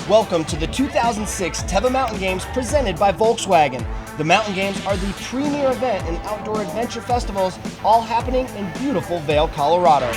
Welcome to the 2006 Teva Mountain Games presented by Volkswagen. The Mountain Games are the premier event in outdoor adventure festivals, all happening in beautiful Vail, Colorado.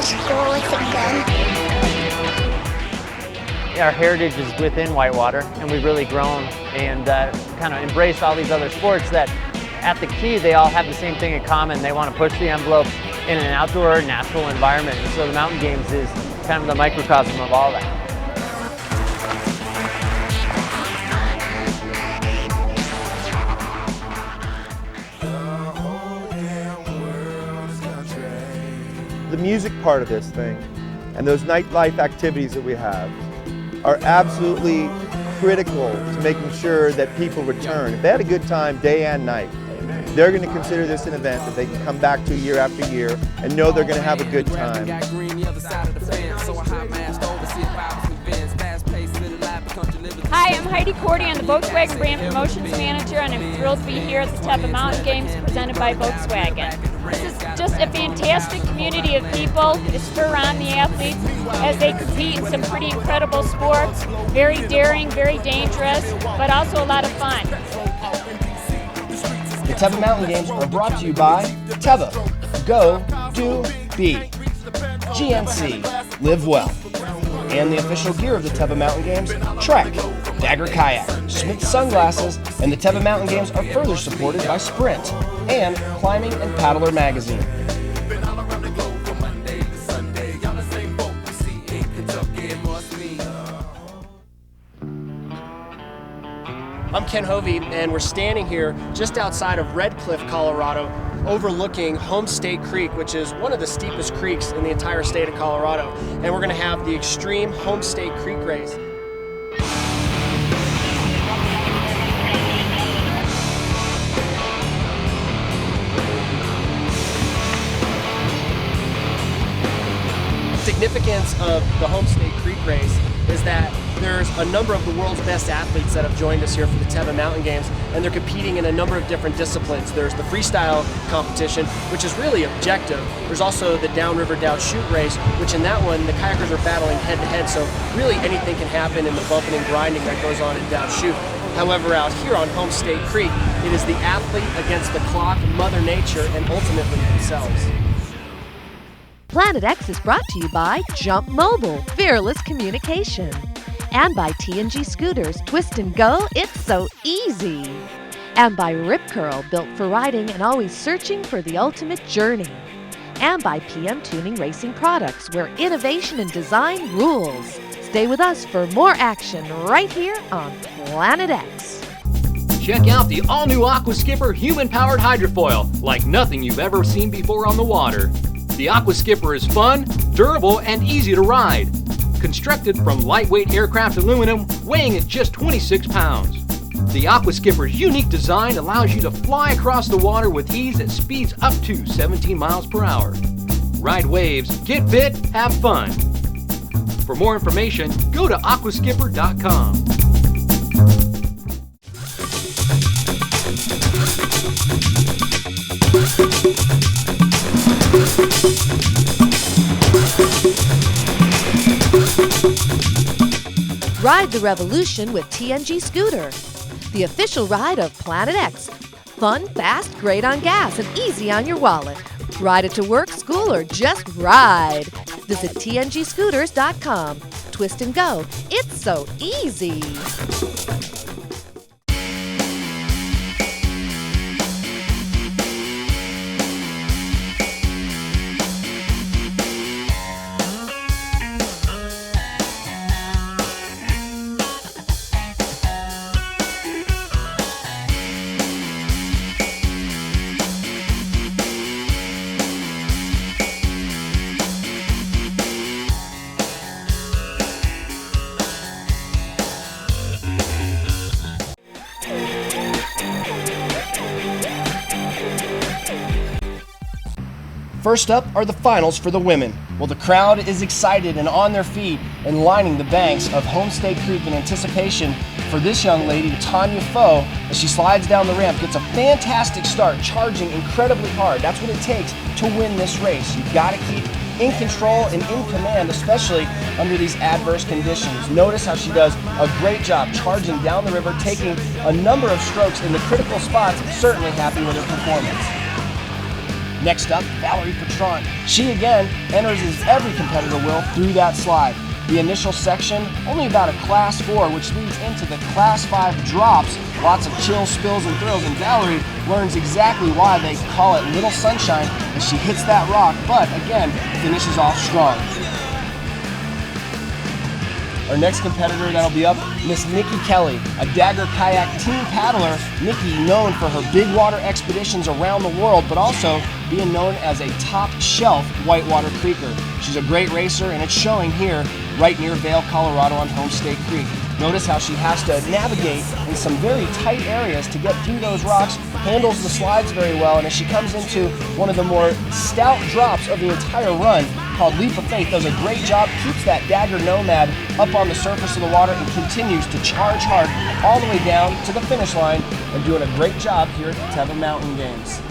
School with a gun. Our heritage is within whitewater, and we've really grown and kind of embraced all these other sports that at the key they all have the same thing in common. They want to push the envelope in an outdoor natural environment, and so the Mountain Games is kind of the microcosm of all that. The music part of this thing and those nightlife activities that we have are absolutely critical to making sure that people return. If they had a good time day and night, they're going to consider this an event that they can come back to year after year and know they're going to have a good time. Hi, I'm Heidi Cordy. I'm the Volkswagen Brand Promotions Manager, and I'm thrilled to be here at the Teva Mountain Games presented by Volkswagen. This is just a fantastic community of people to spur on the athletes as they compete in some pretty incredible sports. Very daring, very dangerous, but also a lot of fun. The Teva Mountain Games are brought to you by Teva, Go, Do, Be, GNC, Live Well, and the official gear of the Teva Mountain Games, Trek, Dagger Kayak, Smith Sunglasses, and the Teva Mountain Games are further supported by Sprint and Climbing and Paddler Magazine. I'm Ken Hovey, and we're standing here just outside of Red Cliff, Colorado, overlooking Home State Creek, which is one of the steepest creeks in the entire state of Colorado. And we're going to have the Extreme Home State Creek Race. Significance of the Home State Creek Race is that there's a number of the world's best athletes that have joined us here for the Teva Mountain Games, and they're competing in a number of different disciplines. There's the freestyle competition, which is really objective. There's also the downriver down chute race, which in that one, the kayakers are battling head to head, so really anything can happen in the bumping and grinding that goes on in down chute. However, out here on Home State Creek, it is the athlete against the clock, Mother Nature, and ultimately themselves. Planet X is brought to you by Jump Mobile, fearless communication. And by T&G Scooters, twist and go, it's so easy. And by Rip Curl, built for riding and always searching for the ultimate journey. And by PM Tuning Racing Products, where innovation and design rules. Stay with us for more action right here on Planet X. Check out the all-new Aqua Skipper human-powered hydrofoil, like nothing you've ever seen before on the water. The Aqua Skipper is fun, durable, and easy to ride. Constructed from lightweight aircraft aluminum, weighing at just 26 pounds. The Aqua Skipper's unique design allows you to fly across the water with ease at speeds up to 17 miles per hour. Ride waves, get fit, have fun. For more information, go to aquaskipper.com. Ride the revolution with T&G Scooter. the official ride of Planet X. Fun, fast, great on gas, and easy on your wallet. Ride it to work, school, or just ride. Visit tngscooters.com. Twist and go. It's so easy. First up are the finals for the women. Well, the crowd is excited and on their feet and lining the banks of Homestay Creek in anticipation for this young lady, Tanya Foe, as she slides down the ramp, gets a fantastic start, charging incredibly hard. That's what it takes to win this race. You've got to keep in control and in command, especially under these adverse conditions. Notice how she does a great job charging down the river, taking a number of strokes in the critical spots. Certainly happy with her performance. Next up, Valerie Patron. She again enters as every competitor will through that slide. The initial section, only about a Class 4, which leads into the Class 5 drops. Lots of chills, spills, and thrills, and Valerie learns exactly why they call it Little Sunshine as she hits that rock, but again, finishes off strong. Our next competitor that'll be up, Miss Nikki Kelly, a Dagger Kayak team paddler. Nikki, known for her big water expeditions around the world, but also being known as a top shelf whitewater creeker. She's a great racer, and it's showing here right near Vail, Colorado on Homestay Creek. Notice how she has to navigate in some very tight areas to get through those rocks, handles the slides very well, and as she comes into one of the more stout drops of the entire run, called Leap of Faith, does a great job, keeps that Dagger Nomad up on the surface of the water and continues to charge hard all the way down to the finish line and doing a great job here at the Teva Mountain Games.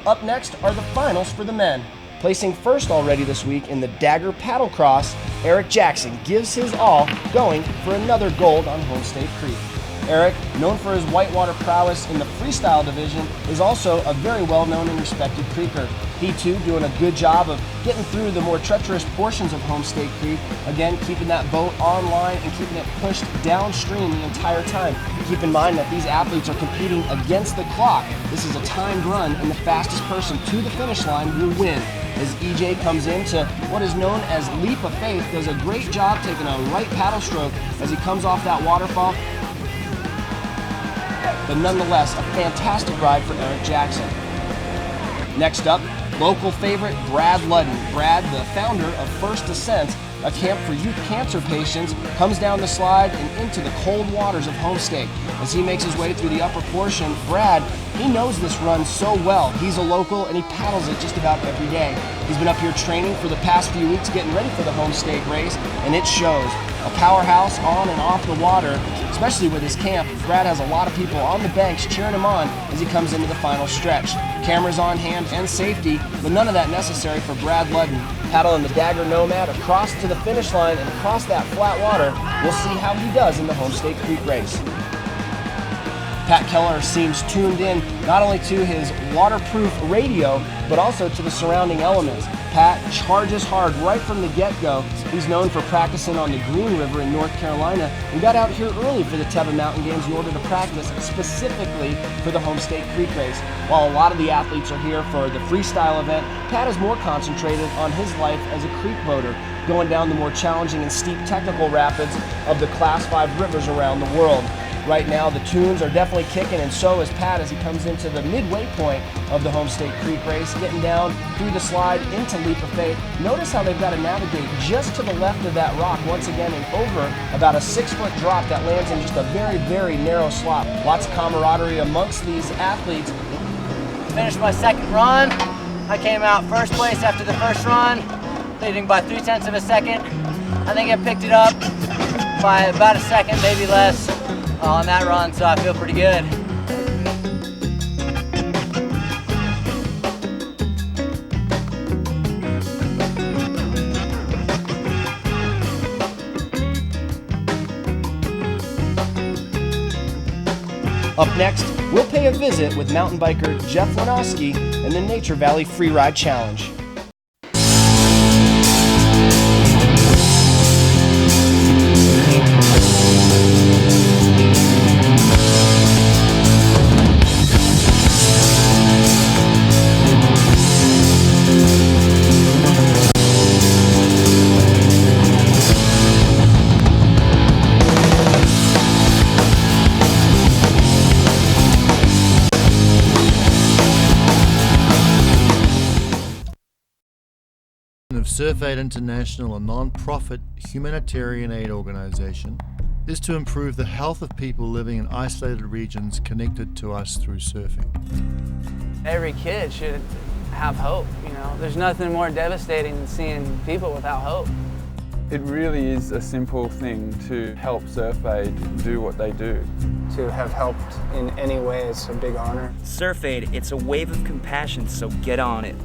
Up next are the finals for the men. Placing first already this week in the Dagger Paddlecross, Eric Jackson gives his all, going for another gold on Homestay Creek. Eric, known for his whitewater prowess in the freestyle division, is also a very well-known and respected creeker. He too doing a good job of getting through the more treacherous portions of Homestay Creek, again keeping that boat online and keeping it pushed downstream the entire time. Keep in mind that these athletes are competing against the clock. This is a timed run, and the fastest person to the finish line will win. As EJ comes into what is known as Leap of Faith, does a great job taking a right paddle stroke as he comes off that waterfall. But nonetheless, a fantastic ride for Eric Jackson. Next up, local favorite Brad Ludden. Brad, the founder of First Ascent, a camp for youth cancer patients, comes down the slide and into the cold waters of Homestay. As he makes his way through the upper portion, Brad, he knows this run so well. He's a local and he paddles it just about every day. He's been up here training for the past few weeks, getting ready for the Homestay race, and it shows. A powerhouse on and off the water, especially with his camp. Brad has a lot of people on the banks cheering him on as he comes into the final stretch. Cameras on hand and safety, but none of that necessary for Brad Ludden. Paddling the Dagger Nomad across to the finish line and across that flat water. We'll see how he does in the Homestay Creek race. Pat Keller seems tuned in not only to his waterproof radio, but also to the surrounding elements. Pat charges hard right from the get-go. He's known for practicing on the Green River in North Carolina and got out here early for the Teva Mountain Games in order to practice specifically for the Homestay Creek race. While a lot of the athletes are here for the freestyle event, Pat is more concentrated on his life as a creek boater, going down the more challenging and steep technical rapids of the Class 5 rivers around the world. Right now, the tunes are definitely kicking, and so is Pat as he comes into the midway point of the Homestay Creek race, getting down through the slide into Leap of Faith. Notice how they've got to navigate just to the left of that rock once again and over about a 6-foot drop that lands in just a very, very narrow slot. Lots of camaraderie amongst these athletes. Finished my second run. I came out first place after the first run, leading by 0.3 of a second. I think I picked it up by about a second, maybe less, on that run, so I feel pretty good. Up next, we'll pay a visit with mountain biker Jeff Lenoski and the Nature Valley Freeride Challenge. Of Surf Aid International, a non-profit humanitarian aid organization, is to improve the health of people living in isolated regions connected to us through surfing. Every kid should have hope, you know. There's nothing more devastating than seeing people without hope. It really is a simple thing to help Surf Aid do what they do. To have helped in any way is a big honor. Surf Aid, it's a wave of compassion, so get on it.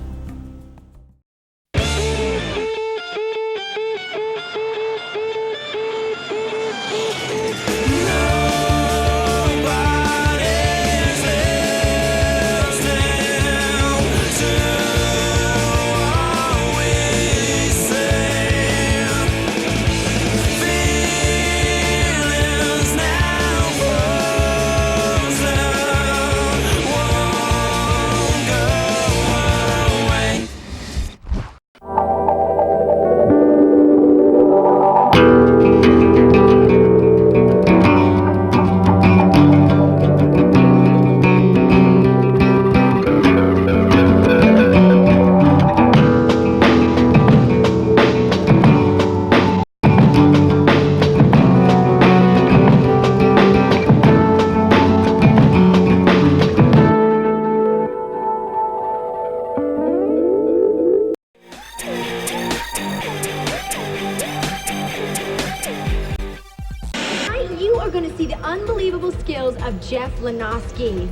You are going to see the unbelievable skills of Jeff Lenoski.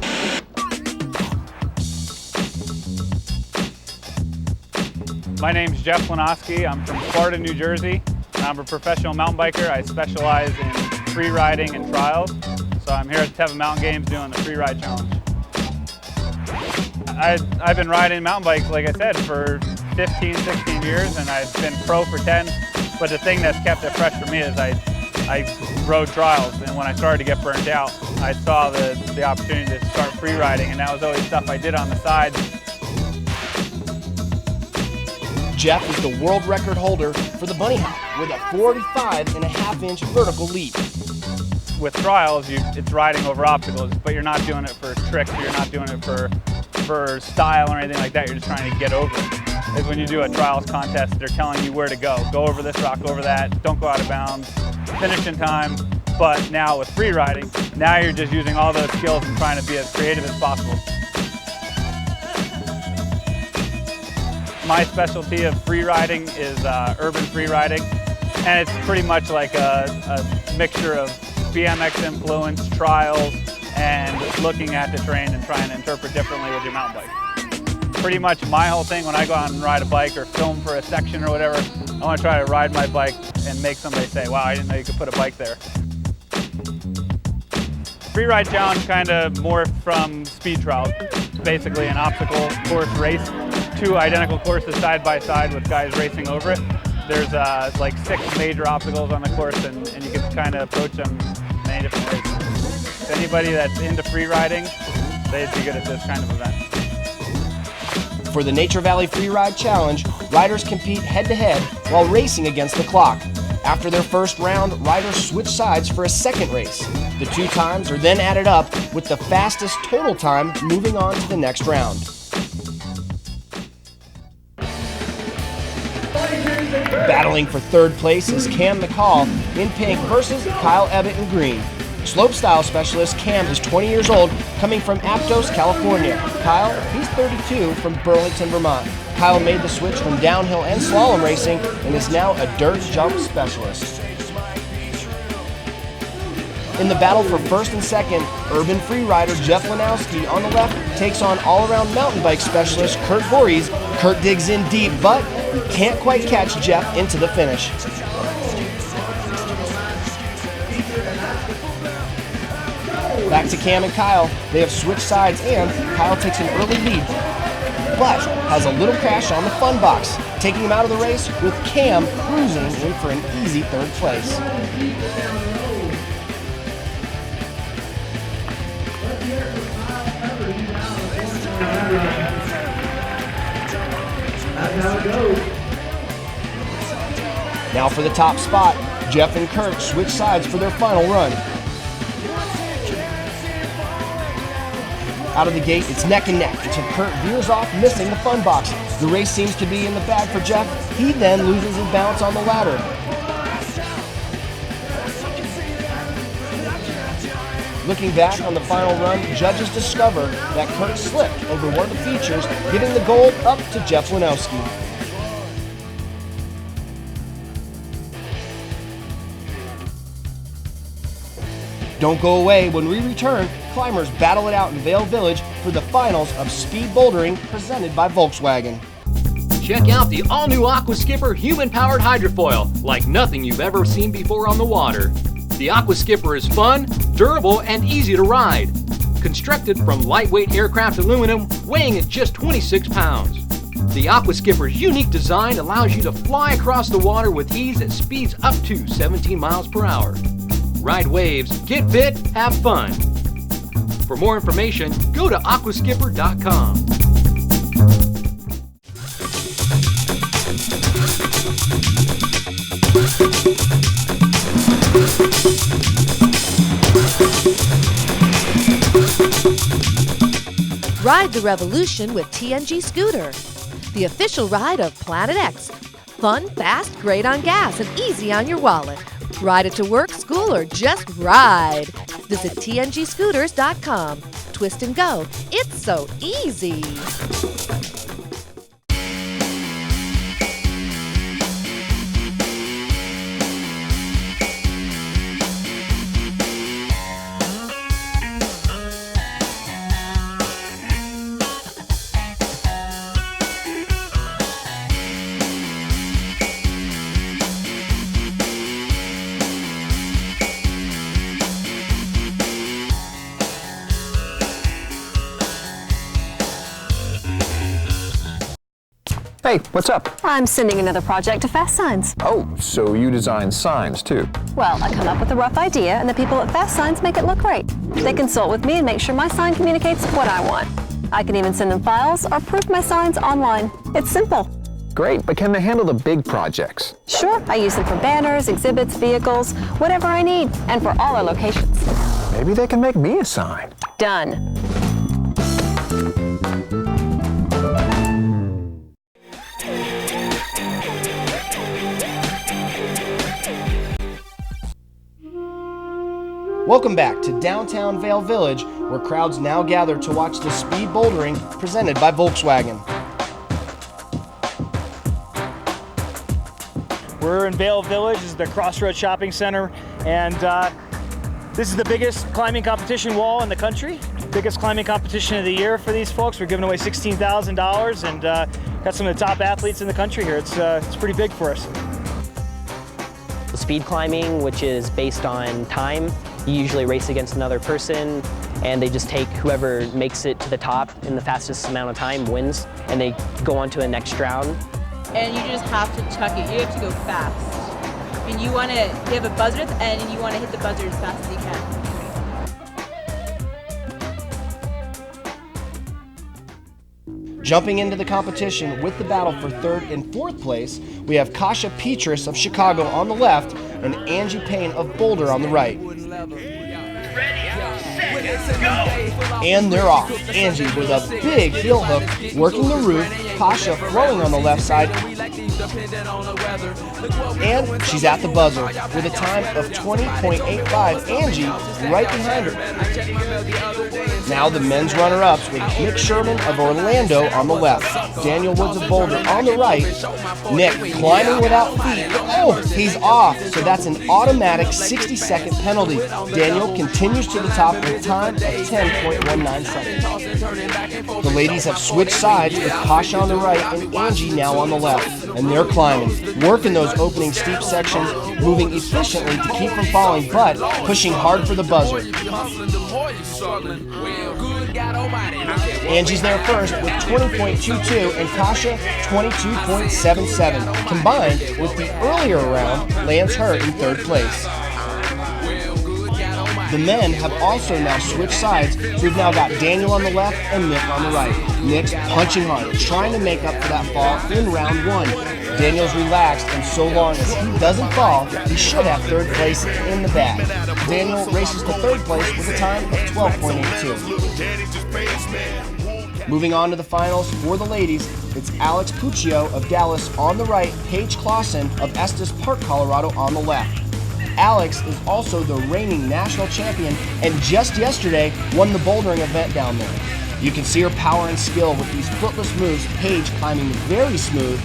My name's Jeff Lenoski. I'm from Florida, New Jersey. I'm a professional mountain biker. I specialize in free riding and trials. So I'm here at the Teva Mountain Games doing the Free Ride Challenge. I've been riding mountain bikes, like I said, for 15, 16 years, and I've been pro for 10. But the thing that's kept it fresh for me is I rode trials, and when I started to get burnt out, I saw the opportunity to start free riding, and that was always stuff I did on the side. Jeff is the world record holder for the bunny hop with a 45.5-inch vertical leap. With trials, it's riding over obstacles, but you're not doing it for tricks, you're not doing it for style or anything like that, you're just trying to get over it. Is when you do a trials contest, they're telling you where to go. Go over this rock, over that, don't go out of bounds, finish in time. But now with free riding, now you're just using all those skills and trying to be as creative as possible. My specialty of free riding is urban free riding, and it's pretty much like a mixture of BMX influence, trials, and looking at the terrain and trying to interpret differently with your mountain bike. Pretty much my whole thing when I go out and ride a bike or film for a section or whatever, I want to try to ride my bike and make somebody say, wow, I didn't know you could put a bike there. Free Ride Challenge kind of morphed from speed trials. Basically an obstacle course race, 2 identical courses side by side with guys racing over it. There's like 6 major obstacles on the course, and you can kind of approach them many different ways. If anybody that's into free riding, they'd be good at this kind of event. For the Nature Valley Free Ride Challenge, riders compete head-to-head while racing against the clock. After their first round, riders switch sides for a second race. The 2 times are then added up, with the fastest total time moving on to the next round. Battling for 3rd place is Cam McCall in pink versus Kyle Ebbett in green. Slopestyle specialist Cam is 20 years old, coming from Aptos, California. Kyle, he's 32, from Burlington, Vermont. Kyle made the switch from downhill and slalom racing and is now a dirt jump specialist. In the battle for 1st and 2nd, urban free rider Jeff Lenoski on the left takes on all-around mountain bike specialist Kurt Voorhees. Kurt digs in deep, but he can't quite catch Jeff into the finish. Back to Cam and Kyle. They have switched sides and Kyle takes an early lead, but has a little crash on the fun box, taking him out of the race with Cam cruising in for an easy third place. Now for the top spot, Jeff and Kurt switch sides for their final run. Out of the gate, it's neck and neck until Kurt veers off, missing the fun box. The race seems to be in the bag for Jeff. He then loses his balance on the ladder. Looking back on the final run, judges discover that Kurt slipped over one of the features, giving the gold up to Jeff Lanowski. Don't go away. When we return, climbers battle it out in Vale Village for the finals of speed bouldering presented by Volkswagen. Check out the all-new Aqua Skipper human-powered hydrofoil, like nothing you've ever seen before on the water. The Aqua Skipper is fun, durable, and easy to ride. Constructed from lightweight aircraft aluminum, weighing at just 26 pounds. The Aqua Skipper's unique design allows you to fly across the water with ease at speeds up to 17 miles per hour. Ride waves, get fit, have fun. For more information, go to aquaskipper.com. Ride the revolution with TNG Scooter, the official ride of Planet X. Fun, fast, great on gas, and easy on your wallet. Ride it to work, school, or just ride. Visit tngscooters.com. Twist and go. It's so easy. Hey, what's up? I'm sending another project to Fast Signs. Oh, so you design signs too? Well, I come up with a rough idea and the people at Fast Signs make it look great. They consult with me and make sure my sign communicates what I want. I can even send them files or proof my signs online. It's simple. Great, but can they handle the big projects? Sure, I use them for banners, exhibits, vehicles, whatever I need, and for all our locations. Maybe they can make me a sign. Done. Welcome back to downtown Vale Village, where crowds now gather to watch the speed bouldering presented by Volkswagen. We're in Vale Village. This is the Crossroads Shopping Center, and this is the biggest climbing competition wall in the country. Biggest climbing competition of the year for these folks. We're giving away $16,000 and got some of the top athletes in the country here. It's pretty big for us. Speed climbing, which is based on time. You usually race against another person, and they just take whoever makes it to the top in the fastest amount of time wins, and they go on to the next round. And you just have to chuck it. You have to go fast. And you have a buzzer at the end, and you want to hit the buzzer as fast as you can. Jumping into the competition with the battle for third and fourth place, we have Kasha Petrus of Chicago on the left and Angie Payne of Boulder on the right. And they're off. Angie with a big heel hook working the roof, Kasha throwing on the left side, and she's at the buzzer with a time of 20.85. Angie right behind her. Now the men's runner-ups with Nick Sherman of Orlando on the left, Daniel Woods of Boulder on the right. Nick climbing without feet. Oh, he's off, so that's an automatic 60-second penalty. Daniel continues to the top with time of 10.19 seconds. The ladies have switched sides with Kasha on the right and Angie now on the left, and they're climbing, working those opening steep sections, moving efficiently to keep from falling, but pushing hard for the buzzer. Angie's there first with 20.22 and Kasha 22.77. Combined with the earlier round, Lance Hurt in third place. The men have also now switched sides, so we've now got Daniel on the left and Nick on the right. Nick's punching hard, trying to make up for that fall in round one. Daniel's relaxed, and so long as he doesn't fall, he should have third place in the bag. Daniel races to third place with a time of 12.82. Moving on to the finals for the ladies, it's Alex Puccio of Dallas on the right, Paige Clausen of Estes Park, Colorado on the left. Alex is also the reigning national champion and just yesterday won the bouldering event down there. You can see her power and skill with these footless moves, Paige climbing very smooth.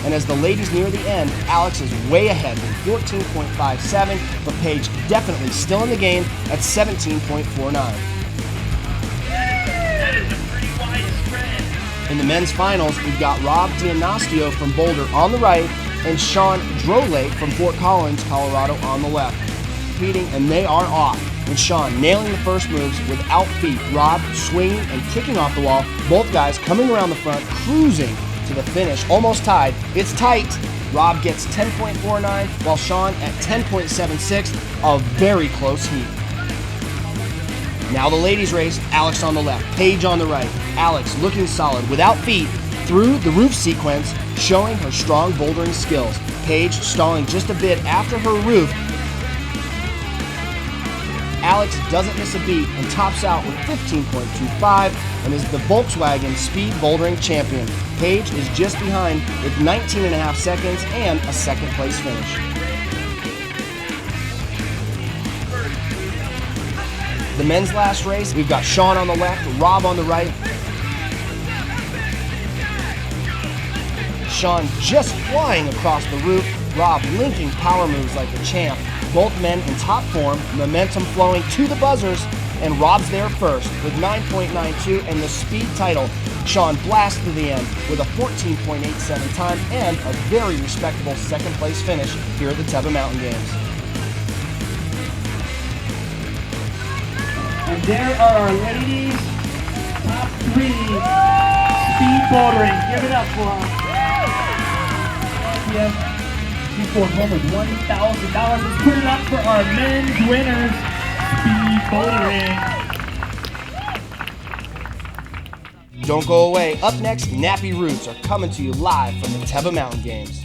And as the ladies near the end, Alex is way ahead with 14.57, but Paige definitely still in the game at 17.49. In the men's finals, we've got Rob D'Anastio from Boulder on the right and Sean Drole from Fort Collins, Colorado on the left. Competing, and they are off, with Sean nailing the first moves without feet. Rob swinging and kicking off the wall. Both guys coming around the front, cruising to the finish, almost tied. It's tight. Rob gets 10.49 while Sean at 10.76, a very close heat. Now the ladies race, Alex on the left, Paige on the right. Alex looking solid without feet through the roof sequence, showing her strong bouldering skills. Paige stalling just a bit after her roof. Alex doesn't miss a beat and tops out with 15.25 and is the Volkswagen Speed Bouldering Champion. Paige is just behind with 19.5 seconds and a second place finish. The men's last race, we've got Sean on the left, Rob on the right. Sean just flying across the roof, Rob linking power moves like a champ. Both men in top form, momentum flowing to the buzzers, and Rob's there first with 9.92 and the speed title. Sean blasts to the end with a 14.87 time and a very respectable second place finish here at the Teva Mountain Games. And there are our ladies' top three speed bouldering. Give it up for them. Yes. She scored home with $1,000. Let's put it up for our men's winners, speed bouldering. Don't go away. Up next, Nappy Roots are coming to you live from the Teva Mountain Games.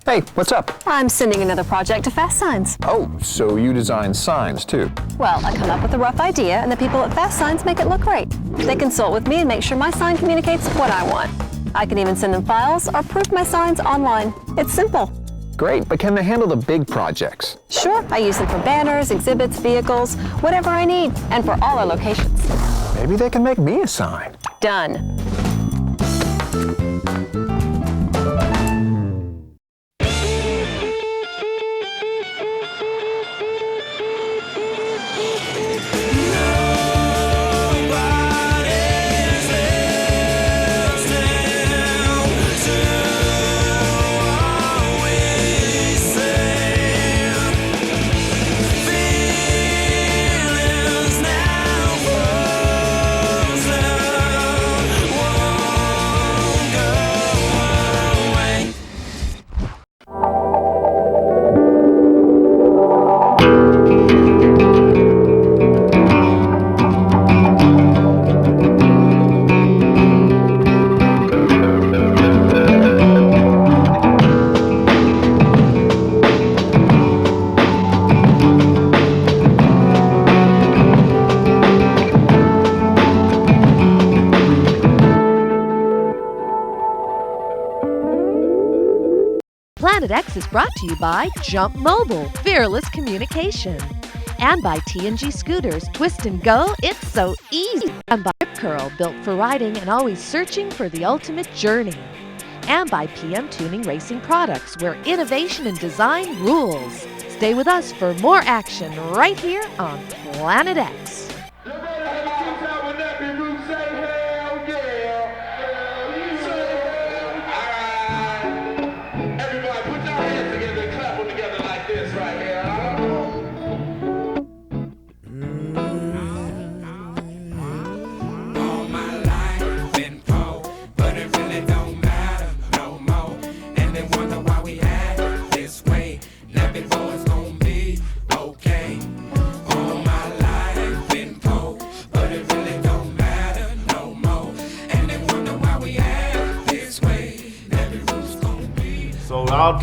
Hey, what's up? I'm sending another project to Fast Signs. Oh, so you design signs too? Well, I come up with a rough idea and the people at Fast Signs make it look great. They consult with me and make sure my sign communicates what I want. I can even send them files or proof my signs online. It's simple. Great, but can they handle the big projects? Sure, I use them for banners, exhibits, vehicles, whatever I need, and for all our locations. Maybe they can make me a sign. Done. Planet X is brought to you by Jump Mobile, fearless communication, And by T&G Scooters, twist and go, it's so easy. And by Rip Curl, built for riding and always searching for the ultimate journey. And by PM Tuning Racing Products, where innovation and design rules. Stay with us for more action right here on Planet X.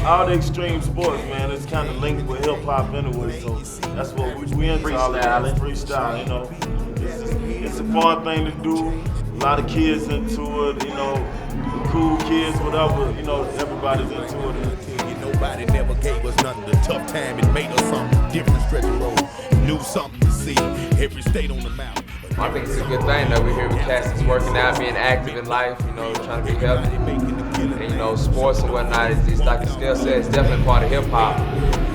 All the extreme sports, man, it's kind of linked with hip hop anyway. So that's what we into. Freestyle, you know. It's a fun thing to do. A lot of kids into it, you know, cool kids, whatever. You know, everybody's into it. Nobody never gave us nothing. The tough time, it made us something different. Stretch road, knew something to see. Every state on the map. I think it's a good thing that we're here with cats that's working out, being active in life, you know, trying to be healthy. And, you know, sports and whatnot, it's like the Scale said, it's definitely part of hip hop.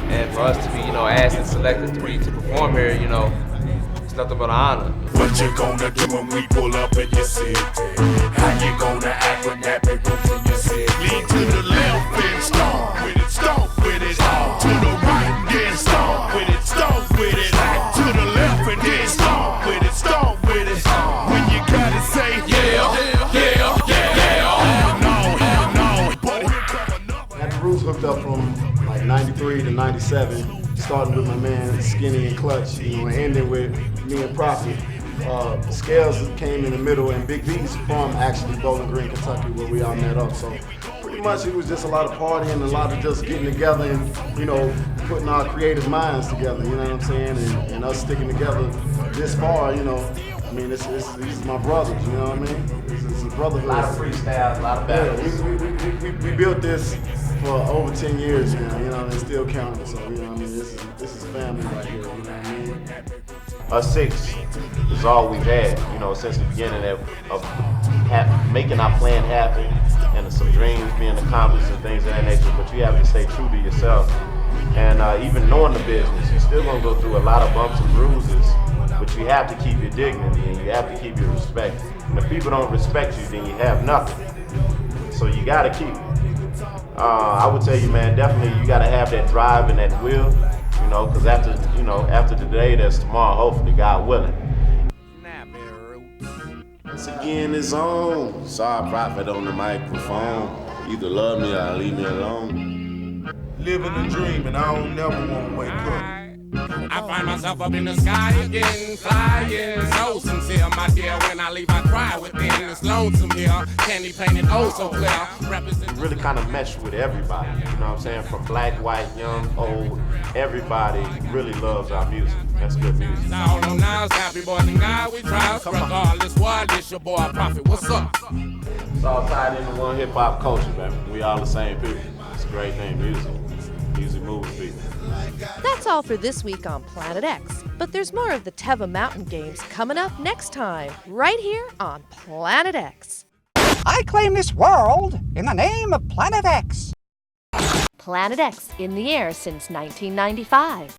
And for us to be, you know, asked and selected to perform here, you know, it's nothing but an honor. What you gonna do when we pull up in your city? How you gonna act when that big room's in your city? Lean to the left and stomp with it, stomp with it. To the right and then stomp with it, stomp with it. To the left and then stomp with it, stomp with it. When you gotta say Had the roots hooked up from like 93 to 97, starting with my man Skinny and Clutch, you know, and ending with me and Prophet. Scales came in the middle, and Big B's from actually Bowling Green, Kentucky, where we all met up. So pretty much it was just a lot of partying, a lot of just getting together and, you know, putting our creative minds together, you know what I'm saying, and us sticking together this far, you know. I mean, these are my brothers, you know what I mean? It's a brotherhood. A lot of freestyles, a lot of battles. Yeah, we built this for over 10 years now, you know, and it's still counting. So, you know what I mean? This is family right here, you know what I mean? Us six is all we've had, you know, since the beginning of making our plan happen and some dreams being accomplished and things of that nature, but you have to stay true to yourself. And even knowing the business, you're still gonna go through a lot of bumps and bruises, but you have to keep your dignity and you have to keep your respect. And if people don't respect you, then you have nothing. So you gotta keep it. I would tell you, man, definitely you gotta have that drive and that will, you know, because after today, there's tomorrow, hopefully, God willing. Once again, it's on. Sorry, Prophet on the microphone. Either love me or leave me alone. Living a dream and I don't never want to wake up. I find myself up in the sky again, flying. So sincere, my dear, when I leave I cry within. It's lonesome here, candy painted oh so clear. You really kind of mesh with everybody, you know what I'm saying? From black, white, young, old, everybody really loves our music. That's good music. All on now is happy boys and God we try. Regardless what, it's your boy Prophet, what's up? It's all tied into one hip hop culture, baby. We all the same people. It's a great thing, music. Music moves people. That's all for this week on Planet X, but there's more of the Teva Mountain Games coming up next time, right here on Planet X. I claim this world in the name of Planet X. Planet X in the air since 1995.